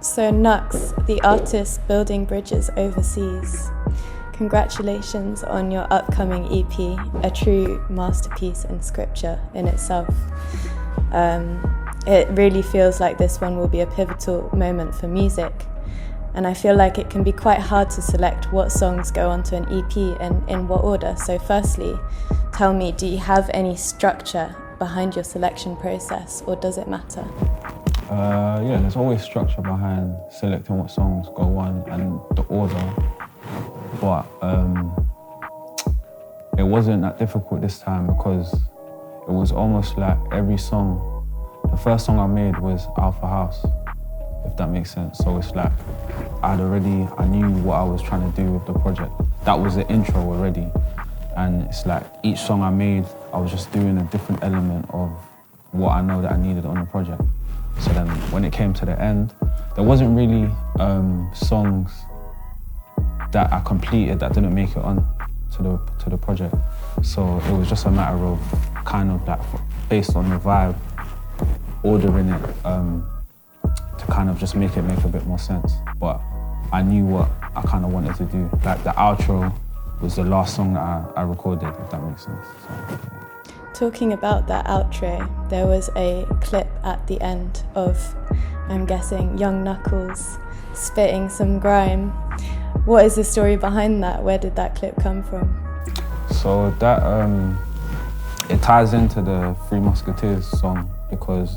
So Knucks, the artist building bridges overseas. Congratulations on your upcoming EP, a true masterpiece in scripture in itself. It really feels like this one will be a pivotal moment for music. And I feel like it can be quite hard to select what songs go onto an EP and in what order. So firstly, tell me, do you have any structure behind your selection process, or does it matter? Yeah, there's always structure behind selecting what songs go on and the order, but it wasn't that difficult this time because it was almost like every song, the first song I made was Alpha House, if that makes sense. So it's like I knew what I was trying to do with the project. That was the intro already, and it's like each song I made, I was just doing a different element of what I know that I needed on the project. So then when it came to the end, there wasn't really songs that I completed that didn't make it on to the project. So it was just a matter of kind of like, based on the vibe, ordering it to kind of just make it make a bit more sense. But I knew what I kind of wanted to do. Like the outro was the last song that I recorded, if that makes sense. So, yeah. Talking about that outro, there was a clip at the end of, I'm guessing, young Knuckles spitting some grime. What is the story behind that? Where did that clip come from? So that, it ties into the Three Musketeers song, because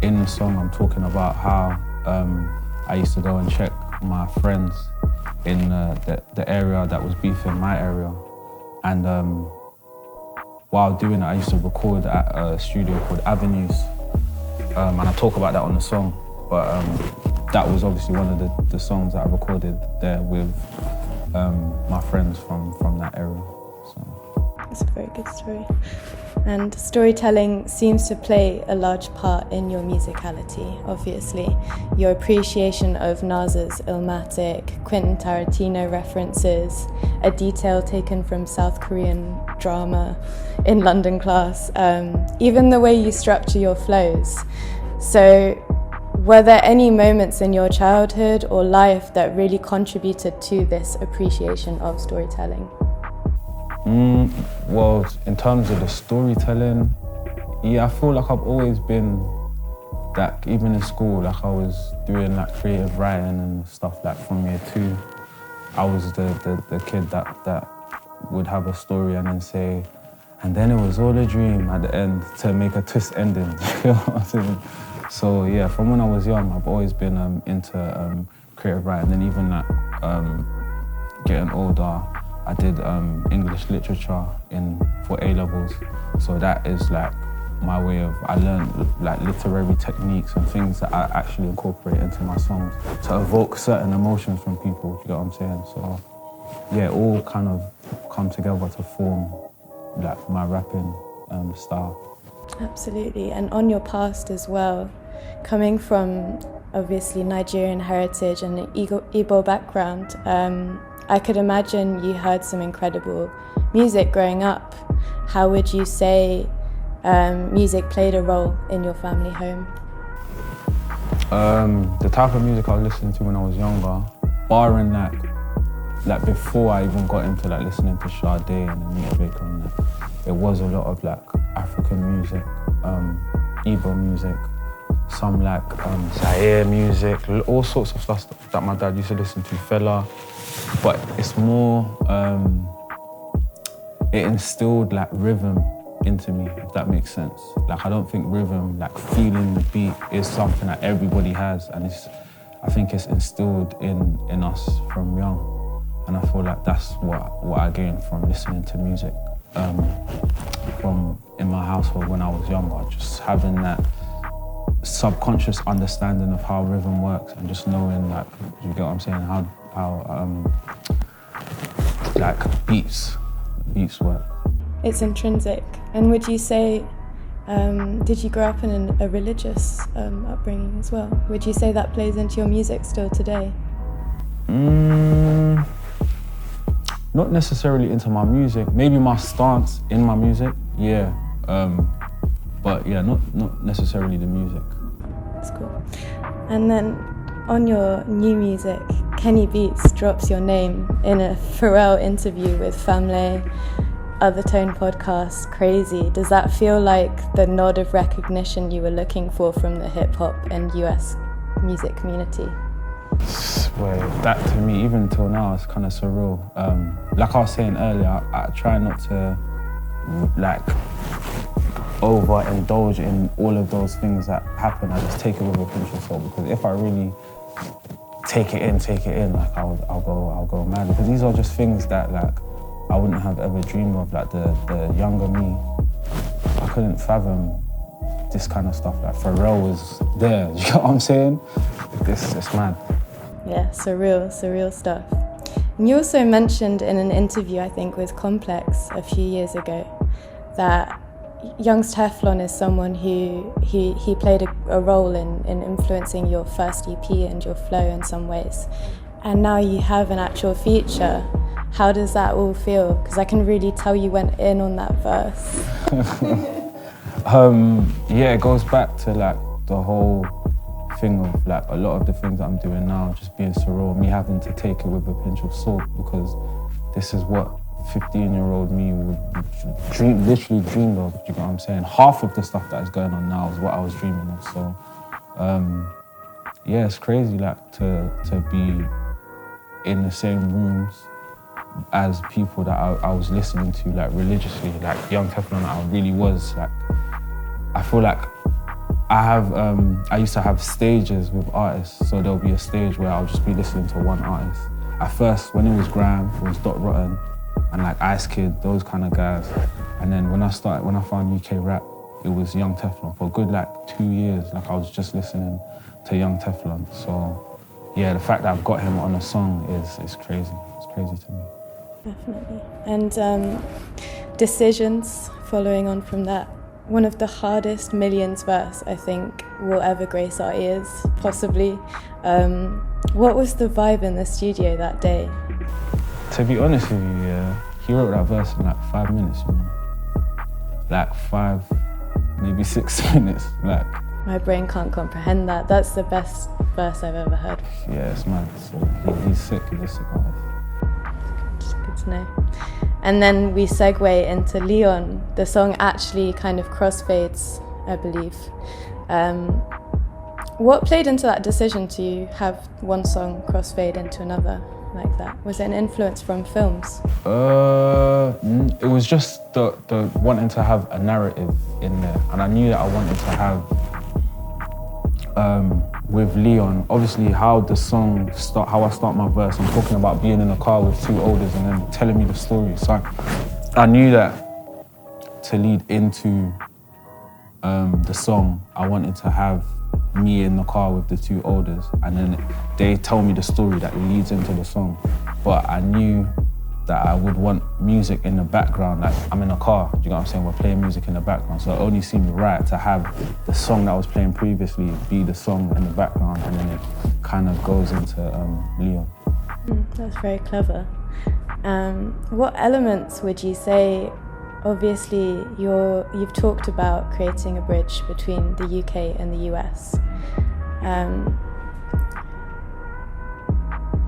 in the song I'm talking about how I used to go and check my friends in the area that was beefing my area. And while doing it, I used to record at a studio called Avenues, and I talk about that on the song. But that was obviously one of the songs that I recorded there with my friends from that area. So. That's a very good story. And storytelling seems to play a large part in your musicality, obviously. Your appreciation of Nas's Illmatic, Quentin Tarantino references, a detail taken from South Korean drama in London class, even the way you structure your flows. So were there any moments in your childhood or life that really contributed to this appreciation of storytelling? Well, in terms of the storytelling, yeah, I feel like I've always been that, even in school, like I was doing like creative writing and stuff like from year 2. I was the kid that would have a story and then say, and then it was all a dream at the end, to make a twist ending. You know what I'm saying? So yeah, from when I was young, I've always been into creative writing, and even like getting older, I did English literature for A-levels. So that is like my way of, I learned like literary techniques and things that I actually incorporate into my songs to evoke certain emotions from people, you get what I'm saying? So yeah, it all kind of come together to form like my rapping style. Absolutely, and on your past as well, coming from obviously Nigerian heritage and an Igbo background, I could imagine you heard some incredible music growing up. How would you say music played a role in your family home? The type of music I was listening to when I was younger, barring like before I even got into like listening to Sade and Anita Baker and that, it was a lot of like African music, Igbo music, some like Zaire music, all sorts of stuff that my dad used to listen to, Fela. But it's more, it instilled like rhythm into me, if that makes sense. Like I don't think rhythm, like feeling the beat, is something that everybody has, and I think it's instilled in us from young. And I feel like that's what I gained from listening to music from in my household when I was younger, just having that subconscious understanding of how rhythm works and just knowing, like, you get what I'm saying, how like beats work. It's intrinsic. And would you say, did you grow up in a religious upbringing as well? Would you say that plays into your music still today? Not necessarily into my music. Maybe my stance in my music, yeah. But yeah, not necessarily the music. That's cool. And then On your new music, Kenny Beats drops your name in a Pharrell interview with Family, Other Tone podcast, Crazy. Does that feel like the nod of recognition you were looking for from the hip-hop and US music community? Well, that to me, even till now, it's kind of surreal. Like I was saying earlier, I try not to like overindulge in all of those things that happen. I just take it with a pinch of salt, because if I really take it in, like I'll go mad. Because these are just things that like I wouldn't have ever dreamed of. Like the younger me, I couldn't fathom this kind of stuff. Like Pharrell was there. You know what I'm saying? It's mad. Yeah, surreal stuff. And you also mentioned in an interview, I think, with Complex a few years ago, that Young's Teflon is someone who he played a role in influencing your first EP and your flow in some ways. And now you have an actual feature. How does that all feel? Because I can really tell you went in on that verse. Yeah, it goes back to like the whole thing of like a lot of the things that I'm doing now just being surreal, me having to take it with a pinch of salt, because this is what 15-year-old me would literally dreamed of. You know what I'm saying? Half of the stuff that is going on now is what I was dreaming of. So yeah, it's crazy like to be in the same rooms as people that I was listening to like religiously, like Young Teflon. I really was like, I feel like I used to have stages with artists. So there'll be a stage where I'll just be listening to one artist. At first, when it was Graham, it was Dot Rotten and like Ice Kid, those kind of guys. And then when I found UK rap, it was Young Teflon. For a good like 2 years, like I was just listening to Young Teflon. So yeah, the fact that I've got him on a song is crazy. It's crazy to me. Definitely. And Decisions, following on from that, one of the hardest Millions verse I think will ever grace our ears, possibly. What was the vibe in the studio that day? To be honest with you, yeah, he wrote that verse in like 5 minutes, you know. Like 5, maybe 6 minutes, like. My brain can't comprehend that. That's the best verse I've ever heard. Yeah, it's mad. So he's sick, he's a sick artist. Good to know. And then we segue into Leon. The song actually kind of crossfades, I believe. What played into that decision to have one song crossfade into another like that? Was it an influence from films? It was just the wanting to have a narrative in there. And I knew that I wanted to have, with Leon, obviously how I start my verse. I'm talking about being in a car with 2 olders and then telling me the story. So I knew that to lead into the song, I wanted to have me in the car with the 2 olders, and then they tell me the story that leads into the song. But I knew that I would want music in the background, like I'm in a car, do you know what I'm saying? We're playing music in the background, so it only seemed right to have the song that I was playing previously be the song in the background, and then it kind of goes into Leon. That's very clever. What elements would you say, obviously you've talked about creating a bridge between the UK and the US.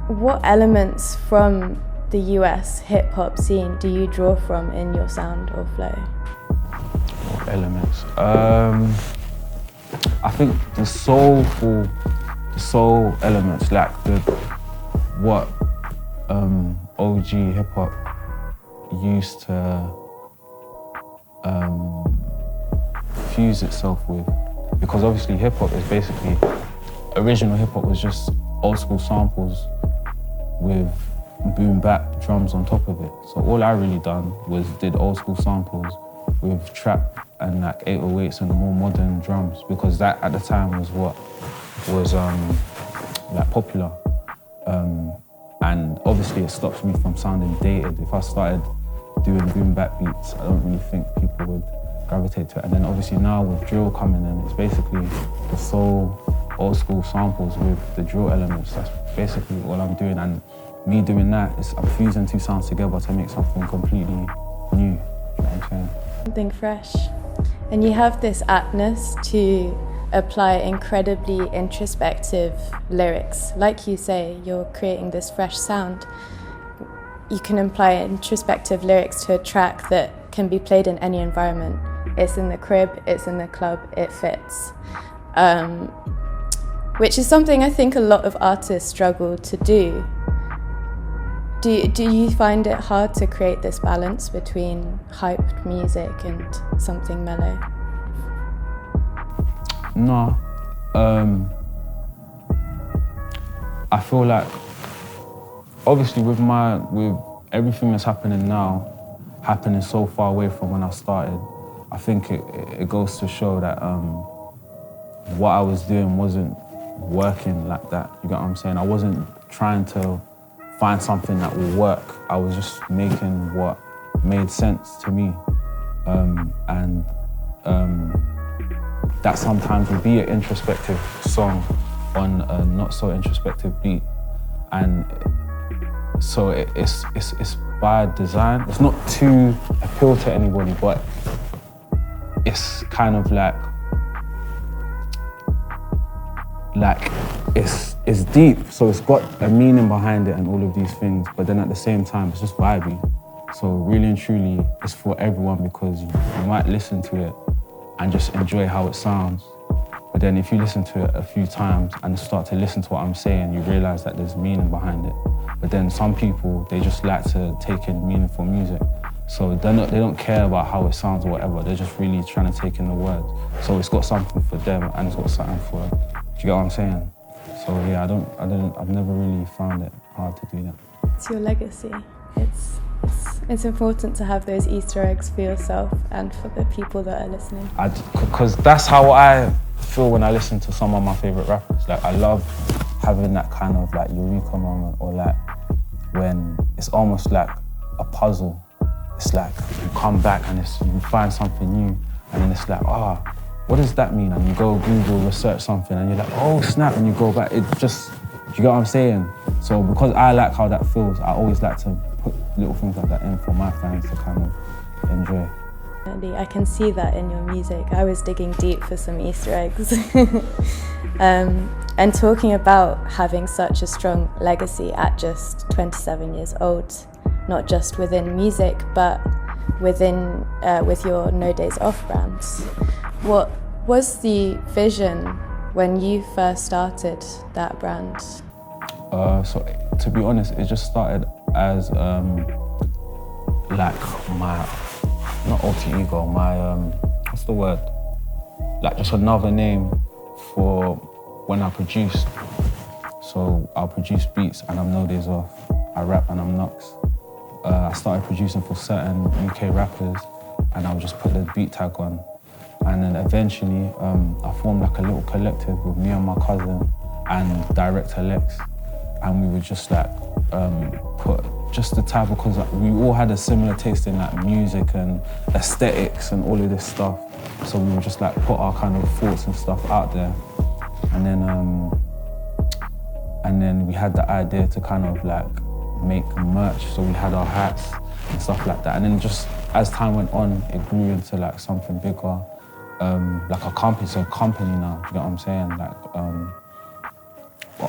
What elements from the US hip-hop scene do you draw from in your sound or flow? What elements? I think the soul elements, like what OG hip-hop used to fuse itself with. Because obviously hip-hop is basically, original hip-hop was just old school samples with boom bap drums on top of it. So all I really done was did old school samples with trap and like 808s and more modern drums, because that at the time was what was like popular. And obviously it stops me from sounding dated. If I started doing boom bap beats, I don't really think people would gravitate to it. And then obviously now with drill coming in, it's basically the soul, old school samples with the drill elements. That's basically all I'm doing. And me doing that, I'm fusing 2 sounds together to make something completely new. You know what I'm saying? Something fresh. And you have this aptness to apply incredibly introspective lyrics. Like you say, you're creating this fresh sound. You can apply introspective lyrics to a track that can be played in any environment. It's in the crib, it's in the club, it fits. Which is something I think a lot of artists struggle to do. Do you find it hard to create this balance between hyped music and something mellow? No. I feel like, obviously with everything that's happening now, happening so far away from when I started, I think it goes to show that what I was doing wasn't working like that. You get what I'm saying? I wasn't trying to find something that will work. I was just making what made sense to me. That sometimes would be an introspective song on a not so introspective beat. And so it's by design. It's not to appeal to anybody, but it's kind of like it's deep, so it's got a meaning behind it and all of these things, but then at the same time, it's just vibey. So really and truly, it's for everyone, because you might listen to it and just enjoy how it sounds. But then if you listen to it a few times and start to listen to what I'm saying, you realize that there's meaning behind it. But then some people, they just like to take in meaningful music. So they don't care about how it sounds or whatever. They're just really trying to take in the words. So it's got something for them and it's got something for, do you get what I'm saying? So yeah, I've never really found it hard to do that. It's your legacy. It's important to have those Easter eggs for yourself and for the people that are listening. Because that's how I feel when I listen to some of my favorite rappers. Like, I love having that kind of like eureka moment, or like when it's almost like a puzzle. It's like you come back and you find something new, and then it's like, what does that mean? And you go Google, research something, and you're like, oh snap, and you go back. It just, do you get what I'm saying? So because I like how that feels, I always like to put little things like that in for my fans to kind of enjoy. I can see that in your music. I was digging deep for some Easter eggs. And talking about having such a strong legacy at just 27 years old, not just within music, but with your No Days Off brands. What was the vision when you first started that brand? So to be honest, it just started as like my, not alter ego, my, what's the word? Like just another name for when I produced. So I'll produce beats and I'm No Days Off. I rap and I'm Knucks. I started producing for certain UK rappers and I would just put the beat tag on. And then eventually I formed like a little collective with me and my cousin and director Lex. And we would just like put just the type of, because we all had a similar taste in like music and aesthetics and all of this stuff. So we would just like put our kind of thoughts and stuff out there. And then we had the idea to kind of like make merch. So we had our hats and stuff like that. And then just as time went on, it grew into like something bigger. Like a company, it's a company now, you know what I'm saying? Like,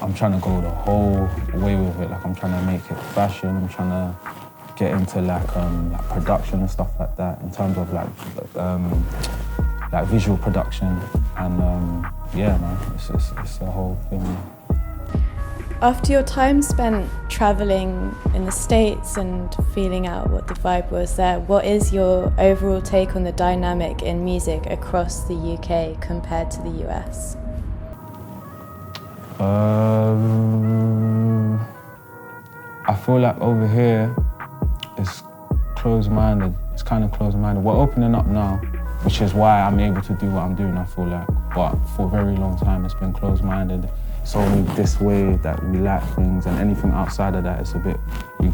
I'm trying to go the whole way with it. Like, I'm trying to make it fashion. I'm trying to get into like production and stuff like that in terms of like visual production. And yeah, man, it's a whole thing. After your time spent travelling in the States and feeling out what the vibe was there, what is your overall take on the dynamic in music across the UK compared to the US? I feel like over here it's closed-minded. It's kind of closed-minded. We're opening up now, which is why I'm able to do what I'm doing, I feel like. But for a very long time, it's been closed-minded. It's only this way that we like things, and anything outside of that is a bit, we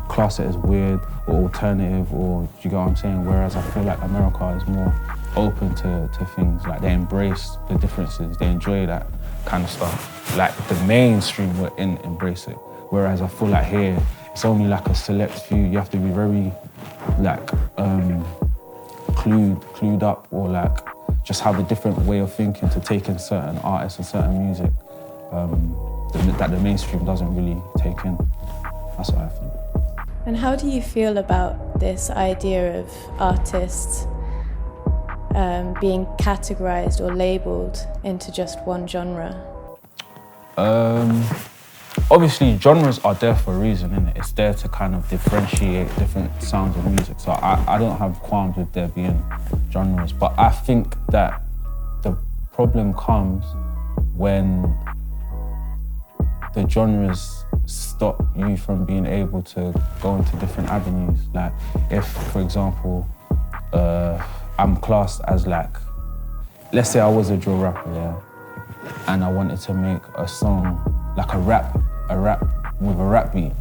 class it as weird or alternative, or do you get what I'm saying? Whereas I feel like America is more open to things. Like, they embrace the differences, they enjoy that kind of stuff. Like the mainstream will embrace it. Whereas I feel like here, it's only like a select few. You have to be very like clued up, or like just have a different way of thinking to take in certain artists and certain music that the mainstream doesn't really take in. That's what I think. And how do you feel about this idea of artists being categorized or labeled into just one genre? Obviously, genres are there for a reason, innit? It's there to kind of differentiate different sounds of music. So I don't have qualms with there being genres, but I think that the problem comes when the genres stop you from being able to go into different avenues. Like if, for example, I'm classed as like, let's say I was a drill rapper, yeah, and I wanted to make a song, like a rap with a rap beat.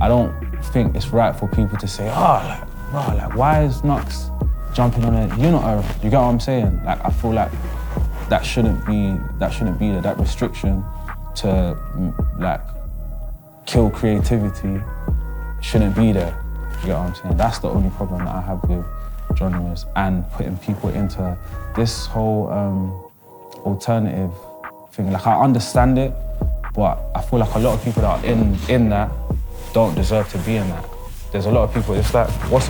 I don't think it's right for people to say, why is Knucks jumping on it? You get what I'm saying? Like, I feel like that shouldn't be there. That restriction to like kill creativity shouldn't be there. You get what I'm saying? That's the only problem that I have with genres and putting people into this whole alternative thing. Like, I understand it, but I feel like a lot of people that are in that don't deserve to be in that. There's a lot of people, it's like, what's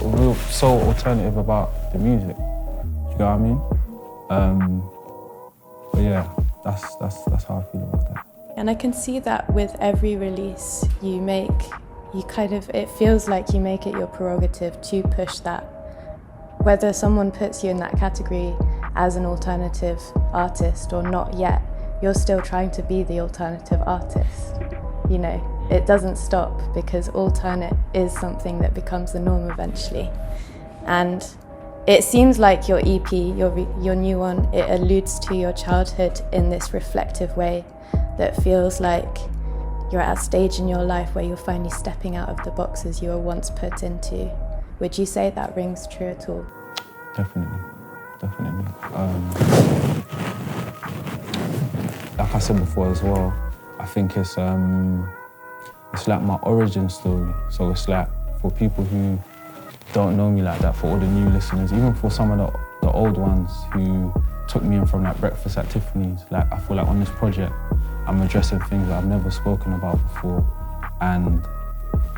so alternative about the music? You know what I mean? But yeah, that's how I feel about that. And I can see that with every release you make, it feels like you make it your prerogative to push that. Whether someone puts you in that category as an alternative artist or not yet, you're still trying to be the alternative artist. You know, it doesn't stop because alternate is something that becomes the norm eventually. And it seems like your EP, your new one, it alludes to your childhood in this reflective way that feels like you're at a stage in your life where you're finally stepping out of the boxes you were once put into. Would you say that rings true at all? Definitely. Like I said before as well, I think it's like my origin story. So it's like for people who don't know me like that, for all the new listeners, even for some of the old ones who took me in from like Breakfast at Tiffany's, like I feel like on this project, I'm addressing things that I've never spoken about before. And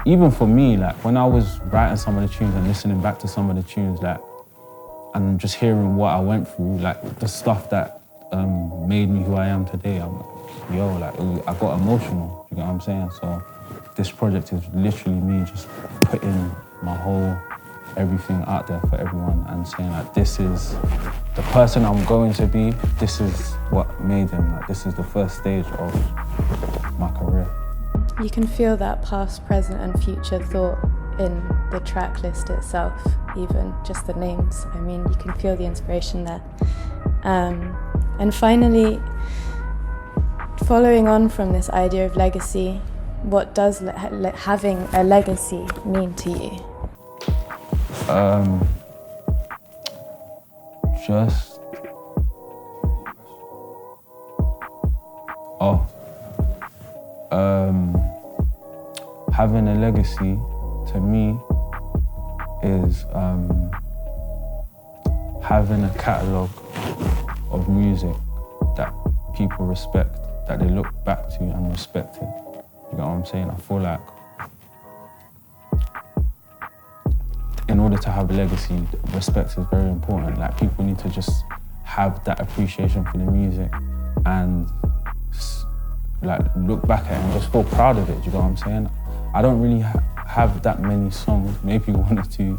even for me, like when I was writing some of the tunes and listening back to some of the tunes, like, and just hearing what I went through, like the stuff that made me who I am today, I'm like, yo, like I got emotional, you know what I'm saying? So this project is literally me just putting my whole everything out there for everyone and saying like, this is the person I'm going to be, this is what made him, like this is the first stage of my career. You can feel that past, present and future thought in the track list itself, even just the names. I mean, you can feel the inspiration there. And finally, following on from this idea of legacy, what does having a legacy mean to you? Having a legacy to me is having a catalogue of music that people respect, that they look back to and respect it. You know what I'm saying? I feel like in order to have a legacy, respect is very important. Like people need to just have that appreciation for the music and like look back at it and just feel proud of it. You know what I'm saying? I don't really have that many songs, maybe one or two,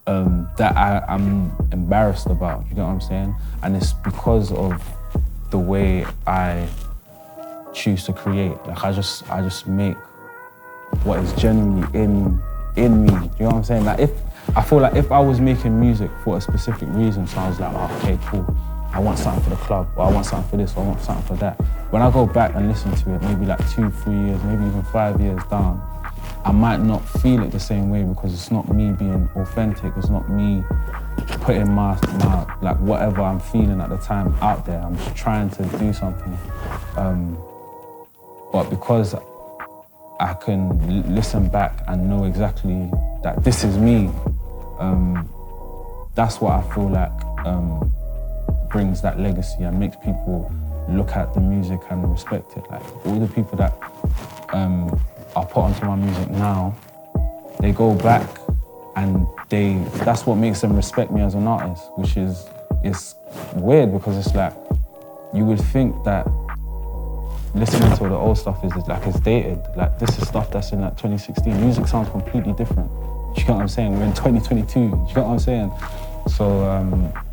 that I'm embarrassed about. You know what I'm saying? And it's because of the way I choose to create. Like I just make what is genuinely in me. You know what I'm saying? Like I feel like if I was making music for a specific reason, so I was like, oh, okay, cool. I want something for the club, or I want something for this, or I want something for that. When I go back and listen to it, maybe like 2, 3 years, maybe even 5 years down, I might not feel it the same way because it's not me being authentic. It's not me putting my like whatever I'm feeling at the time out there. I'm just trying to do something. But because I can listen back and know exactly that this is me, that's what I feel like brings that legacy and makes people look at the music and respect it. Like all the people that are put onto my music now, they go back and that's what makes them respect me as an artist, which is, it's weird because it's like, you would think that listening to all the old stuff is like, it's dated. Like this is stuff that's in like 2016. Music sounds completely different. Do you get what I'm saying? We're in 2022, do you get what I'm saying? So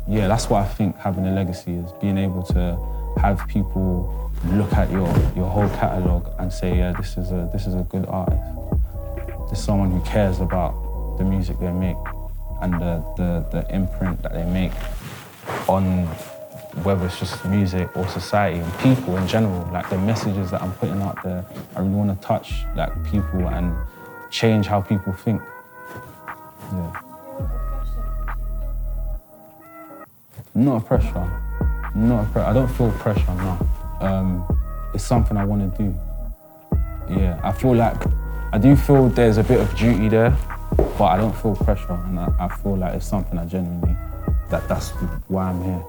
yeah, that's what I think having a legacy is, being able to have people look at your whole catalogue and say, yeah, this is a good artist. This is someone who cares about the music they make and the imprint that they make on whether it's just music or society and people in general. Like the messages that I'm putting out there, I really want to touch like people and change how people think. Yeah. Not a pressure. I don't feel pressure, no. It's something I want to do. Yeah, I do feel there's a bit of duty there, but I don't feel pressure, and I feel like it's something I genuinely, that's why I'm here.